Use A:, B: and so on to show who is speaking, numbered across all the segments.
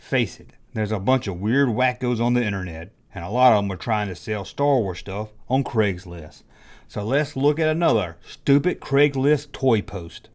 A: face it, there's a bunch of weird wackos on the internet, and a lot of them are trying to sell Star Wars stuff on Craigslist. So let's look at another stupid Craigslist toy post.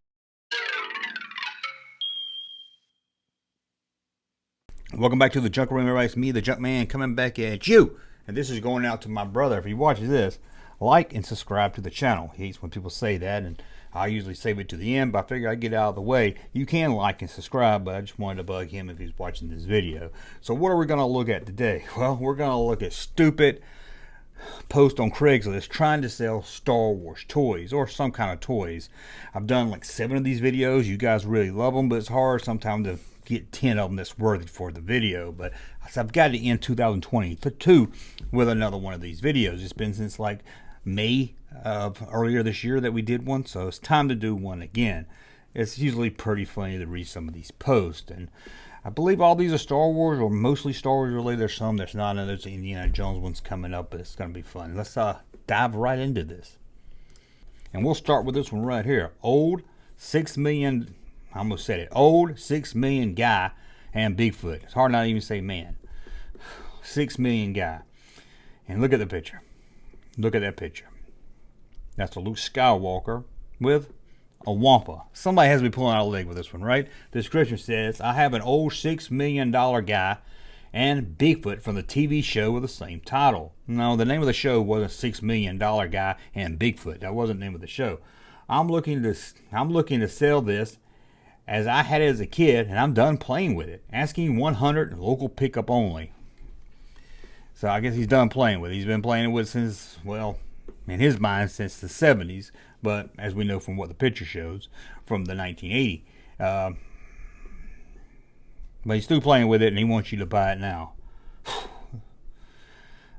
A: Welcome back to the Junk Room, everybody. It's me, the Junkman, coming back at you. And this is going out to my brother. If he watches this, like and subscribe to the channel. He hates when people say that, and I usually save it to the end, but I figure I'd get out of the way. You can like and subscribe, but I just wanted to bug him if he's watching this video. So what are we going to look at today? Well, we're going to look at stupid post on Craigslist trying to sell Star Wars toys or some kind of toys. I've done like 7 of these videos. You guys really love them, but it's hard sometimes to get 10 of them that's worthy for the video. But I've got to end 2022 with another one of these videos. It's been since like May of earlier this year that we did one, so it's time to do one again. It's usually pretty funny to read some of these posts, and I believe all these are Star Wars or mostly Star Wars related. There's some that's not, and there's Indiana Jones ones coming up, but it's going to be fun. Let's dive right into this, and we'll start with this one right here. Old 6 million, I almost said it, old 6 million guy and Bigfoot. It's hard not to even say man. 6 million guy, and look at the picture. Look at that picture. That's a Luke Skywalker with a Wampa. Somebody has to be pulling out a leg with this one, right? The description says, I have an old $6 million guy and Bigfoot from the TV show with the same title. No, the name of the show wasn't $6 million guy and Bigfoot. That wasn't the name of the show. I'm looking to sell this as I had it as a kid, and I'm done playing with it. Asking 100, local pickup only. So I guess he's done playing with it. He's been playing with it since, well, in his mind, since the 70s. But as we know from what the picture shows, from the 1980. But he's still playing with it, and he wants you to buy it now.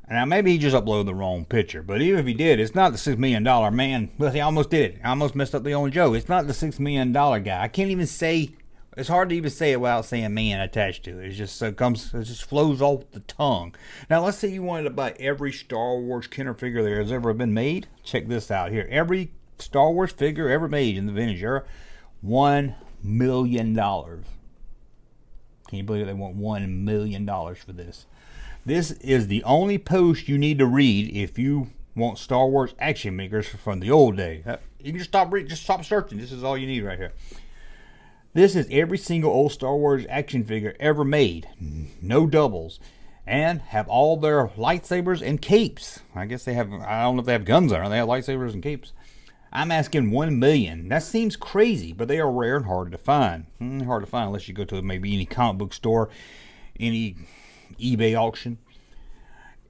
A: Now, maybe he just uploaded the wrong picture. But even if he did, it's not the $6 million man. Well, he almost did it. I almost messed up the only joke. It's not the $6 million guy. I can't even say... It's hard to even say it without saying man attached to it. It just flows off the tongue. Now, let's say you wanted to buy every Star Wars Kenner figure there has ever been made. Check this out here. Every Star Wars figure ever made in the vintage era, $1 million. Can you believe they want $1 million for this? This is the only post you need to read if you want Star Wars action figures from the old day. You can just stop searching. This is all you need right here. This is every single old Star Wars action figure ever made. No doubles. And have all their lightsabers and capes. I guess they have, I don't know if they have guns on. They have lightsabers and capes. I'm asking 1 million. That seems crazy, but they are rare and hard to find. Hard to find unless you go to maybe any comic book store, any eBay auction.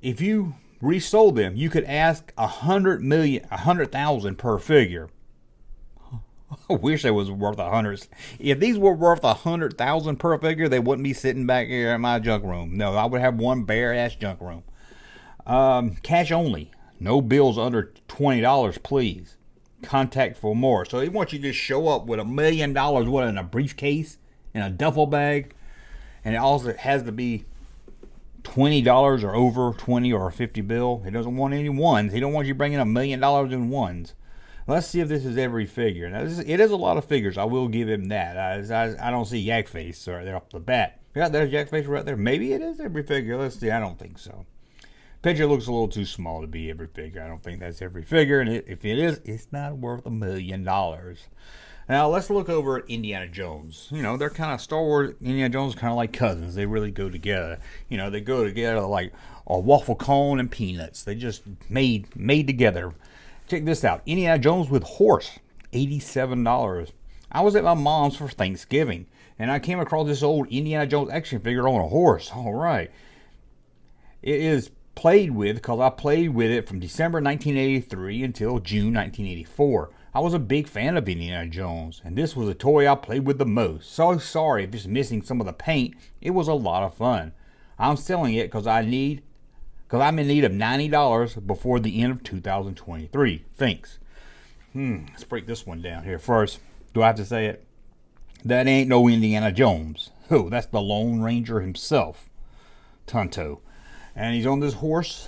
A: If you resold them, you could ask 100,000 per figure. I wish they was worth 100. If these were worth 100,000 per figure, they wouldn't be sitting back here in my junk room. No, I would have one bare ass junk room. Cash only. No bills under $20, please. Contact for more. So they want you to just show up with $1 million, what, in a briefcase, in a duffel bag, and it also has to be $20 or over 20 or a 50 bill. He doesn't want any ones. He don't want you bringing $1 million in ones. Let's see if this is every figure. Now, it is a lot of figures. I will give him that. I don't see Yak Face right there off the bat. Yeah, there's Yak Face right there. Maybe it is every figure. Let's see. I don't think so. Picture looks a little too small to be every figure. I don't think that's every figure. And if it is, it's not worth $1 million. Now, let's look over at Indiana Jones. You know, they're kind of Star Wars, Indiana Jones, kind of like cousins. They really go together. You know, they go together like a waffle cone and peanuts. They just made together. Check this out. Indiana Jones with horse, $87. I was at my mom's for Thanksgiving, and I came across this old Indiana Jones action figure on a horse. All right. It is played with, because I played with it from December 1983 until June 1984. I was a big fan of Indiana Jones, and this was a toy I played with the most. So sorry if it's missing some of the paint. It was a lot of fun. I'm selling it because I'm in need of $90 before the end of 2023. Thanks. Let's break this one down here first. Do I have to say it? That ain't no Indiana Jones. Oh, that's the Lone Ranger himself, Tonto. And he's on this horse.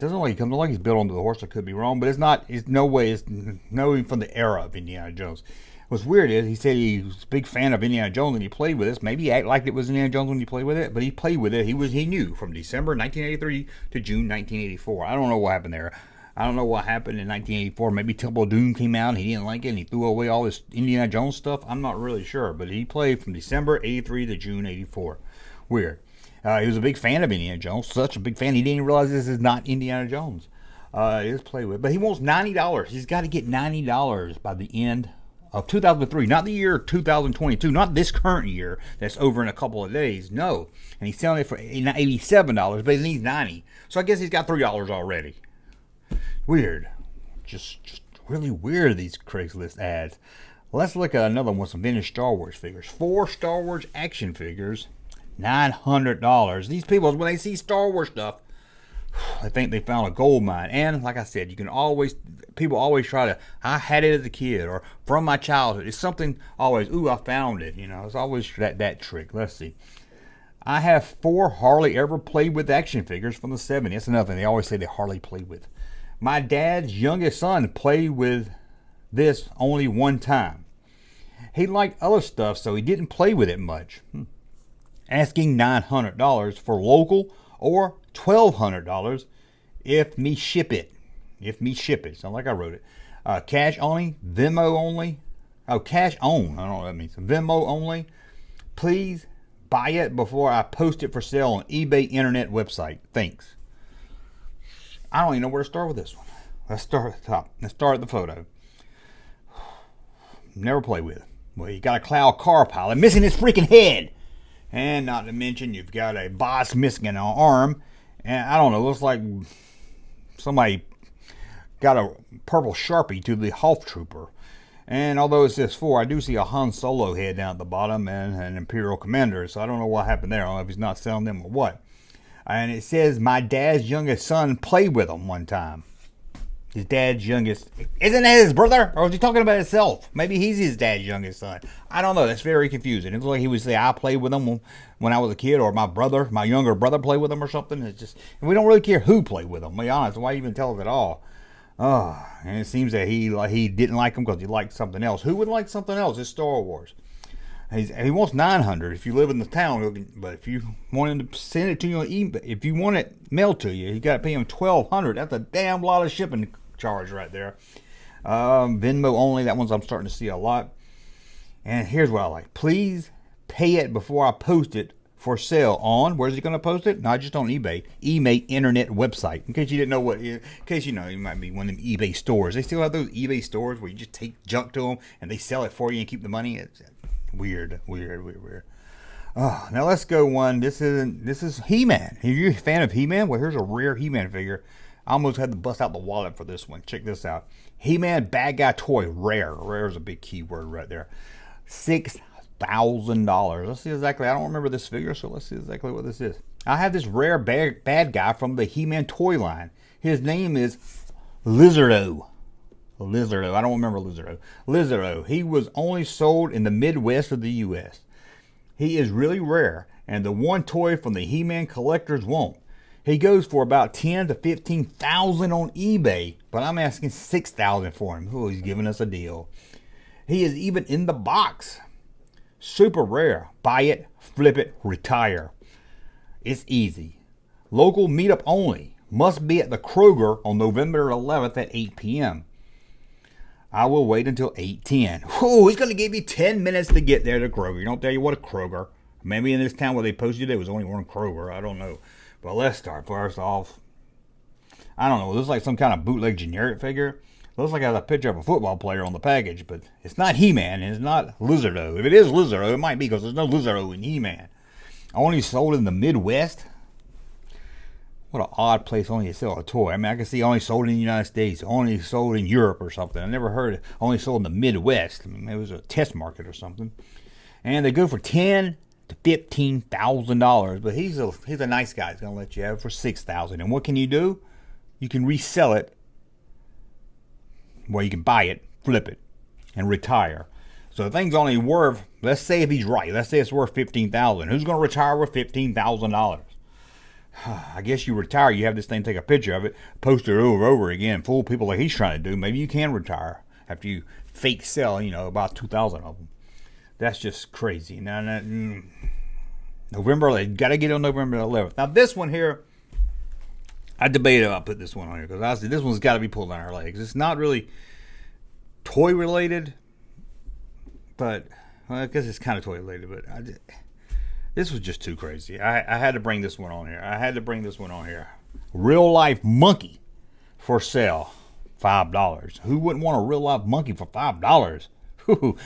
A: Doesn't look like he's built onto the horse. I could be wrong, but it's not. It's no way. It's no from the era of Indiana Jones. What's weird is he said he was a big fan of Indiana Jones and he played with this. Maybe he acted like it was Indiana Jones when he played with it, but he played with it. He knew from December 1983 to June 1984. I don't know what happened there. I don't know what happened in 1984. Maybe Temple of Doom came out and he didn't like it and he threw away all this Indiana Jones stuff. I'm not really sure, but he played from December 83 to June 84. Weird. He was a big fan of Indiana Jones. Such a big fan, he didn't even realize this is not Indiana Jones. It's played with, but he wants $90. He's got to get $90 by the end of 2003, not the year 2022, not this current year that's over in a couple of days. No, and he's selling it for $87, but he needs $90. So I guess he's got $3 already. Weird, just really weird, these Craigslist ads. Let's look at another one, some vintage Star Wars figures. 4 Star Wars action figures, $900. These people, when they see Star Wars stuff, I think they found a gold mine. And like I said, people always try to, I had it as a kid or from my childhood. It's something always, ooh, I found it. It's always that trick. Let's see. I have 4 hardly ever played with action figures from the 70s. That's another thing they always say they hardly played with. My dad's youngest son played with this only one time. He liked other stuff, so he didn't play with it much. Asking $900 for local or $1,200 if me ship it. Sound like I wrote it. Cash only, Venmo only. Oh, cash on. I don't know what that means. Venmo only. Please buy it before I post it for sale on eBay internet website. Thanks. I don't even know where to start with this one. Let's start at the top. Let's start at the photo. Never played with it. Well, you got a Cloud car pilot missing his freaking head. And not to mention, you've got a boss missing an arm. And I don't know, looks like somebody got a purple Sharpie to the Hoff Trooper. And although it says 4, I do see a Han Solo head down at the bottom and an Imperial Commander. So I don't know what happened there. I don't know if he's not selling them or what. And it says my dad's youngest son played with him one time. His dad's youngest. Isn't that his brother? Or is he talking about himself? Maybe he's his dad's youngest son. I don't know. That's very confusing. It's like he would say, I played with him when I was a kid, or my younger brother played with him or something. It's just, and we don't really care who played with him. To be honest, why even tell us at all? And it seems that he didn't like him because he liked something else. Who would like something else? It's Star Wars. He wants $900 if you live in the town, but if you want him to send it to you on eBay, if you want it mailed to you, you got to pay him $1,200. That's a damn lot of shipping charge right there. Venmo only. That one's I'm starting to see a lot. And here's what I like. Please pay it before I post it for sale on. Where's he going to post it? Not just on eBay. eBay internet website. In case you didn't know you might be one of them eBay stores. They still have those eBay stores where you just take junk to them and they sell it for you and keep the money. It's weird. Now let's go one. This is He-Man. Are you a fan of He-Man? Well, here's a rare He-Man figure. I almost had to bust out the wallet for this one. Check this out. HeMan Bad Guy toy. Rare. Rare is a big keyword right there. $6,000. Let's see exactly. I don't remember this figure, so let's see exactly what this is. I have this rare bad guy from the He-Man toy line. His name is Lizardo. I don't remember Lizardo. He was only sold in the Midwest of the U.S. He is really rare, and the one toy from the He-Man collectors won't. He goes for about $10,000 to $15,000 on eBay, but I'm asking $6,000 for him. Oh, he's giving us a deal. He is even in the box. Super rare. Buy it, flip it, retire. It's easy. Local meetup only. Must be at the Kroger on November 11th at 8 p.m. I will wait until 8:10. Whew, he's going to give you 10 minutes to get there to Kroger. You don't tell you what a Kroger. Maybe in this town where they posted it was only one Kroger. I don't know. But let's start first off. I don't know. It looks like some kind of bootleg generic figure. It looks like it has a picture of a football player on the package. But it's not He-Man. And it's not Lizardo. If it is Lizardo, it might be because there's no Lizardo in He-Man. Only sold in the Midwest. What an odd place only to sell a toy. I mean, I can see only sold in the United States. Only sold in Europe or something. I never heard it only sold in the Midwest. I mean, it was a test market or something. And they go for $10,000 to $15,000, but he's a nice guy. He's gonna let you have it for $6,000. And what can you do? You can resell it. Well, you can buy it, flip it, and retire. So the thing's only worth. Let's say if he's right. Let's say it's worth $15,000. Who's gonna retire with $15,000? I guess you retire. You have this thing, take a picture of it, post it over again, fool people like he's trying to do. Maybe you can retire. after you fake sell, about 2,000 of them. That's just crazy. Now, November 11th. Got to get on November 11th. Now, this one here, I debated about putting this one on here because I said this one's got to be pulled on our legs. It's not really toy related, but I guess it's kind of toy related. But this was just too crazy. I had to bring this one on here. Real life monkey for sale, $5. Who wouldn't want a real life monkey for $5?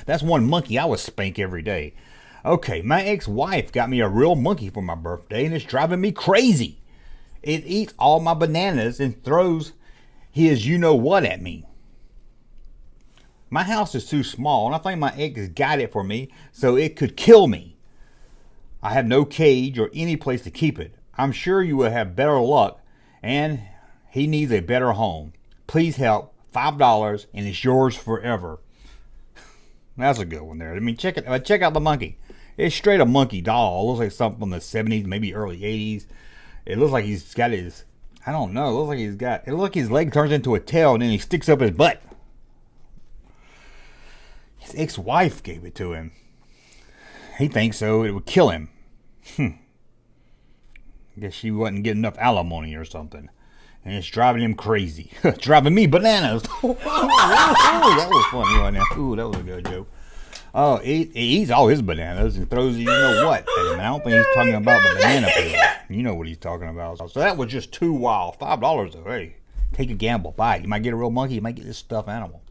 A: That's one monkey I would spank every day. Okay, my ex-wife got me a real monkey for my birthday, and it's driving me crazy. It eats all my bananas and throws his you-know-what at me. My house is too small, and I think my ex got it for me so it could kill me. I have no cage or any place to keep it. I'm sure you will have better luck, and he needs a better home. Please help. $5, and it's yours forever. That's a good one there. I mean, check out the monkey. It's straight a monkey doll. It looks like something from the 70s, maybe early 80s. It looks like he's got his, I don't know. It looks like his leg turns into a tail and then he sticks up his butt. His ex-wife gave it to him. He thinks so. It would kill him. I guess she wasn't getting enough alimony or something. And it's driving him crazy. Driving me bananas. That was funny right now. Ooh, that was a good joke. Oh, he eats all his bananas and throws you-know-what at him. I don't think he's talking about the banana peel. You know what he's talking about. So that was just too wild. $5 though. Hey, take a gamble. Buy it. You might get a real monkey. You might get this stuffed animal.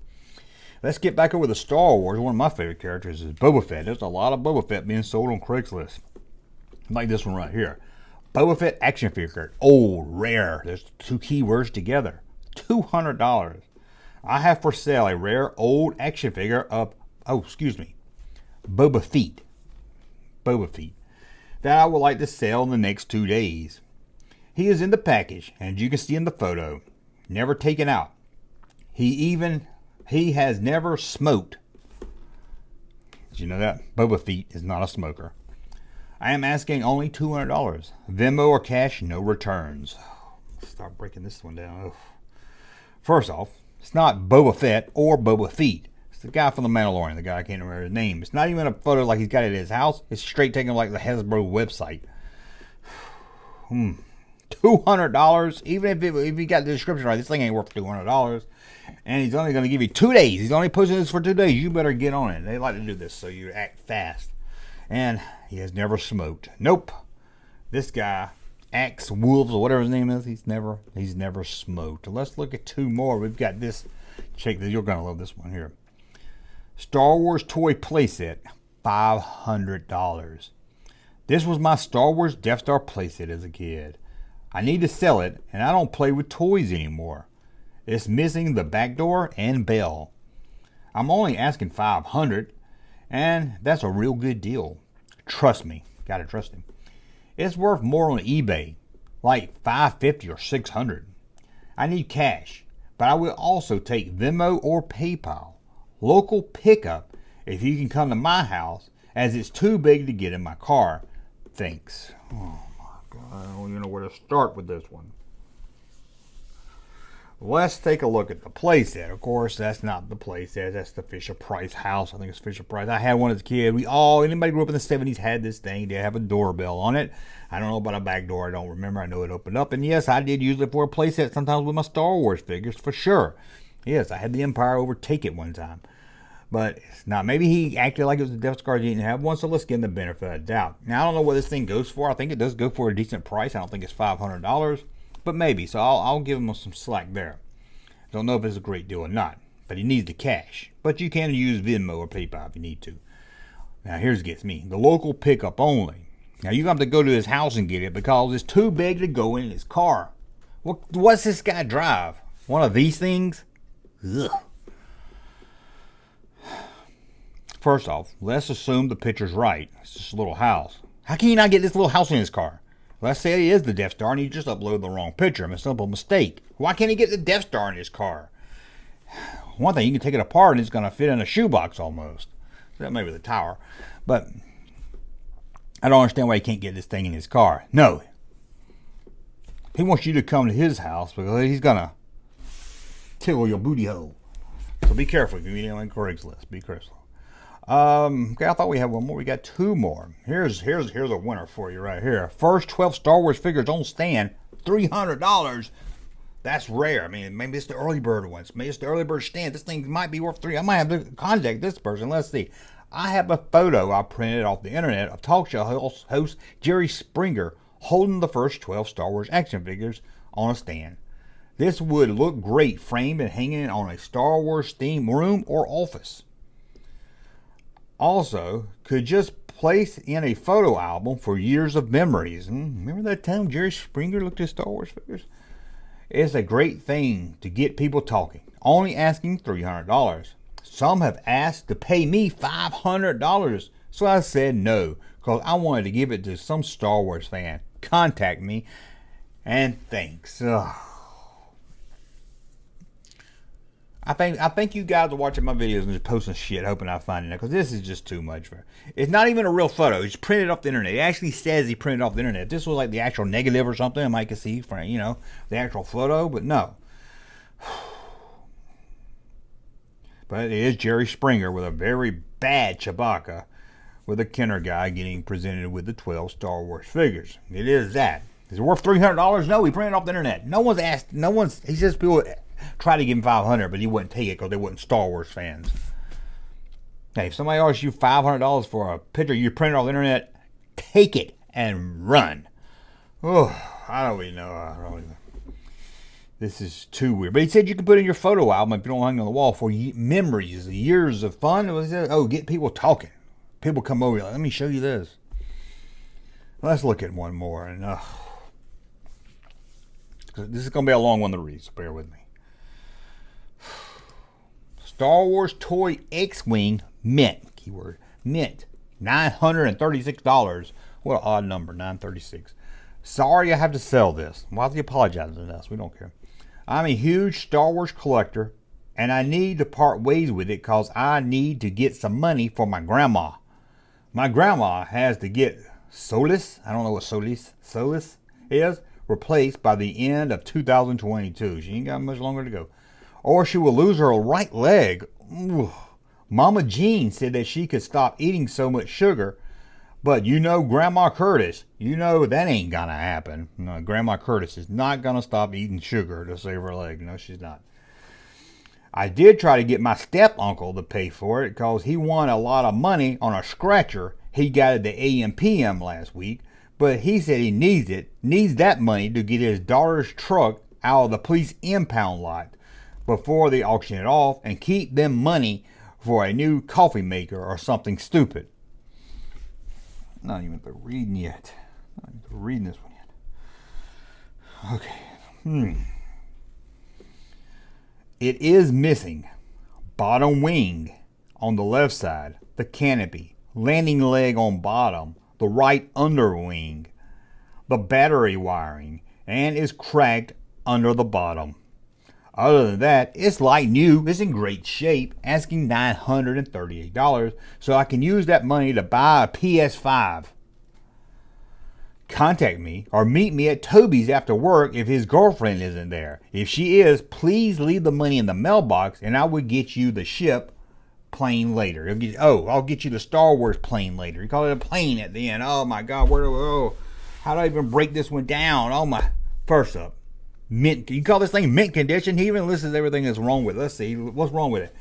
A: Let's get back over to Star Wars. One of my favorite characters is Boba Fett. There's a lot of Boba Fett being sold on Craigslist. Like this one right here. Boba Fett action figure. Old, rare. There's two keywords together. $200. I have for sale a rare old action figure of, Boba Fett. That I would like to sell in the next 2 days. He is in the package, and you can see in the photo. Never taken out. He has never smoked. Did you know that? Boba Fett is not a smoker. I am asking only $200. Venmo or cash, no returns. Start breaking this one down. First off, it's not Boba Fett or Boba Fett. It's the guy from the Mandalorian. The guy I can't remember his name. It's not even a photo like he's got it at his house. It's straight taken like the Hasbro website. $200. Even if you got the description right, this thing ain't worth $200. And he's only going to give you 2 days. He's only posting this for 2 days. You better get on it. They like to do this so you act fast. And he has never smoked. Nope. This guy, Axe Wolves or whatever his name is, he's never smoked. Let's look at two more. We've got this. Check this. You're going to love this one here. Star Wars toy playset, $500. This was my Star Wars Death Star playset as a kid. I need to sell it, and I don't play with toys anymore. It's missing the back door and bell. I'm only asking $500, and that's a real good deal. Trust me. Gotta trust him. It's worth more on eBay, like $550 or $600. I need cash, but I will also take Venmo or PayPal. Local pickup if you can come to my house, as it's too big to get in my car. Thanks. Oh my God, I don't even know where to start with this one. Let's take a look at the playset. Of course, that's not the playset. That's the Fisher-Price house. I think it's Fisher-Price. I had one as a kid. Anybody grew up in the 70s had this thing. They have a doorbell on it. I don't know about a back door. I don't remember. I know it opened up. And yes, I did use it for a playset sometimes with my Star Wars figures, for sure. Yes, I had the Empire overtake it one time. But it's not. Maybe he acted like it was a Death Star. He didn't have one, so let's give him the benefit of the doubt. Now, I don't know what this thing goes for. I think it does go for a decent price. I don't think it's $500. But maybe. So I'll give him some slack there. Don't know if it's a great deal or not. But he needs the cash. But you can use Venmo or PayPal if you need to. Now, here's what gets me. The local pickup only. Now, you're going to have to go to his house and get it because it's too big to go in his car. What's this guy drive? One of these things? Ugh. First off, let's assume the picture's right. It's just a little house. How can you not get this little house in his car? Let's say it is the Death Star and you just uploaded the wrong picture. A simple mistake. Why can't he get the Death Star in his car? One thing, you can take it apart and it's going to fit in a shoebox almost. So that may be the tower. But I don't understand why he can't get this thing in his car. No. He wants you to come to his house because he's going to tickle your booty hole. So be careful if you meet on Craigslist. Be careful. Okay, I thought we had one more. We got two more. Here's a winner for you right here. First 12 Star Wars figures on stand, $300. That's rare. I mean, maybe it's the early bird ones. Maybe it's the early bird stand. This thing might be worth $300. I might have to contact this person. Let's see. I have a photo I printed off the internet of talk show host Jerry Springer holding the first 12 Star Wars action figures on a stand. This would look great framed and hanging on a Star Wars themed room or office. Also, could just place in a photo album for years of memories. Remember that time Jerry Springer looked at Star Wars figures? It's a great thing to get people talking. Only asking $300. Some have asked to pay me $500. So I said no, because I wanted to give it to some Star Wars fan. Contact me, and thanks. Ugh. I think you guys are watching my videos and just posting shit, hoping I find it, because this is just too much for. It's not even a real photo. It's printed off the internet. It actually says he printed off the internet. If this was like the actual negative or something, I might could see for the actual photo, but no. But it is Jerry Springer with a very bad Chewbacca, with a Kenner guy getting presented with the 12 Star Wars figures. It is that. Is it worth $300? No, he printed off the internet. No one's asked. He says people try to give him $500, but he wouldn't take it because they weren't Star Wars fans. Hey, if somebody offers you $500 for a picture you printed off the internet, take it and run. Oh, I don't even know. This is too weird. But he said you can put in your photo album if you don't hang on the wall for memories, years of fun. Get people talking. People come over, like, let me show you this. Let's look at one more. And this is going to be a long one to read, so bear with me. Star Wars toy X-Wing mint. Keyword mint. $936. What an odd number, 936. Sorry I have to sell this. Why is he apologizing to us? We don't care. I'm a huge Star Wars collector, and I need to part ways with it because I need to get some money for my grandma. My grandma has to get Solis, I don't know what Solis is, replaced by the end of 2022. She ain't got much longer to go. Or she will lose her right leg. Ooh. Mama Jean said that she could stop eating so much sugar, but Grandma Curtis, that ain't gonna happen. No, Grandma Curtis is not gonna stop eating sugar to save her leg. No, she's not. I did try to get my step-uncle to pay for it because he won a lot of money on a scratcher he got at the AM/PM last week, but he said he needs that money to get his daughter's truck out of the police impound lot before they auction it off and keep them money for a new coffee maker or something stupid. Not even reading yet. Not even reading this one yet. Okay. It is missing bottom wing on the left side, the canopy, landing leg on bottom, the right underwing, the battery wiring, and is cracked under the bottom. Other than that, it's like new, it's in great shape, asking $938, so I can use that money to buy a PS5. Contact me or meet me at Toby's after work if his girlfriend isn't there. If she is, please leave the money in the mailbox and I will get you the ship plane later. I'll get you the Star Wars plane later. You call it a plane at the end. Oh my God, how do I even break this one down? Oh my, first up. Mint, you call this thing mint condition? He even lists everything that's wrong with it. Let's see, what's wrong with it?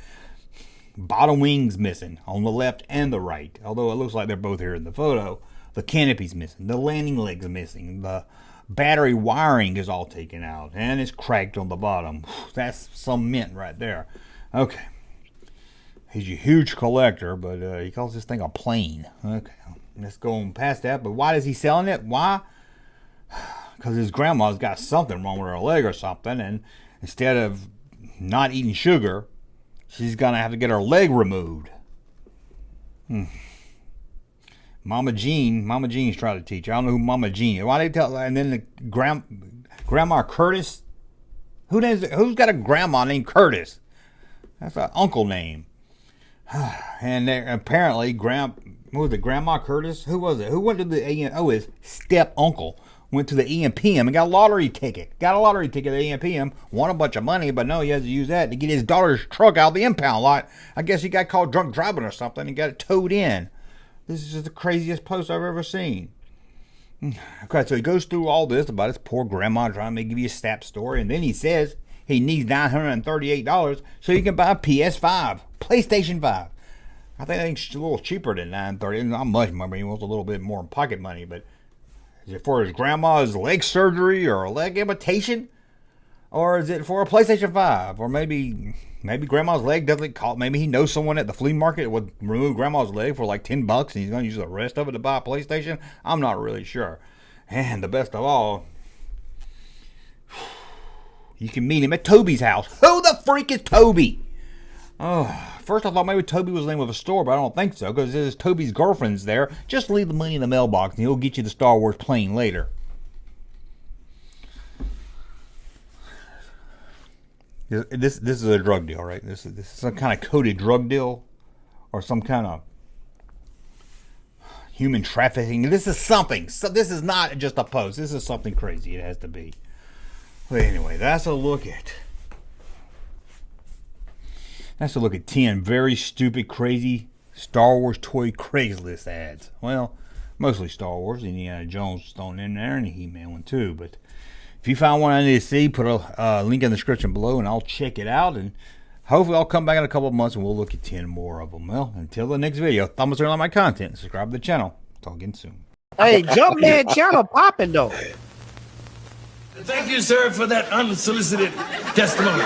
A: Bottom wing's missing on the left and the right, although it looks like they're both here in the photo. The canopy's missing, the landing leg's missing, the battery wiring is all taken out, and it's cracked on the bottom. That's some mint right there. Okay. He's a huge collector, but he calls this thing a plane. Okay, let's go on past that. But why is he selling it? Why? Because his grandma's got something wrong with her leg or something, and instead of not eating sugar, she's gonna have to get her leg removed. Mama Jean's trying to teach. I don't know who Mama Jean is. Why they tell? And then the Grandma Curtis. Who's got a grandma named Curtis? That's an uncle name. And apparently, what was it, Grandma Curtis? Who was it? Who went to the AM? Oh, his step uncle went to the EMPM and got a lottery ticket. Got a lottery ticket at EMPM, won a bunch of money, but no, he has to use that to get his daughter's truck out of the impound lot. I guess he got caught drunk driving or something and got it towed in. This is just the craziest post I've ever seen. Okay, so he goes through all this about his poor grandma trying to give you a snap story, and then he says he needs $938 so he can buy a PS5, PlayStation 5. I think it's a little cheaper than $930. Not much money. He wants a little bit more pocket money, but is it for his grandma's leg surgery or a leg amputation? Or is it for a PlayStation 5? Or maybe grandma's leg doesn't call. Maybe he knows someone at the flea market would remove grandma's leg for like $10 and he's going to use the rest of it to buy a PlayStation. I'm not really sure. And the best of all, you can meet him at Toby's house. Who the freak is Toby? Oh, first I thought maybe Toby was the name of a store, but I don't think so, because there's Toby's girlfriend's there. Just leave the money in the mailbox and he'll get you the Star Wars plane later. This is a drug deal, right? This is some kind of coded drug deal, or some kind of human trafficking. This is something. So this is not just a post. This is something crazy. It has to be. But anyway, that's a look at 10 very stupid, crazy Star Wars toy Craigslist ads. Well, mostly Star Wars. Indiana Jones thrown in there, and a HeMan one too. But if you find one I need to see, put a link in the description below, and I'll check it out. And hopefully I'll come back in a couple of months, and we'll look at 10 more of them. Well, until the next video, thumbs up on my content, and subscribe to the channel. Talk again soon.
B: Hey, Junkman channel popping though.
C: Thank you, sir, for that unsolicited testimony.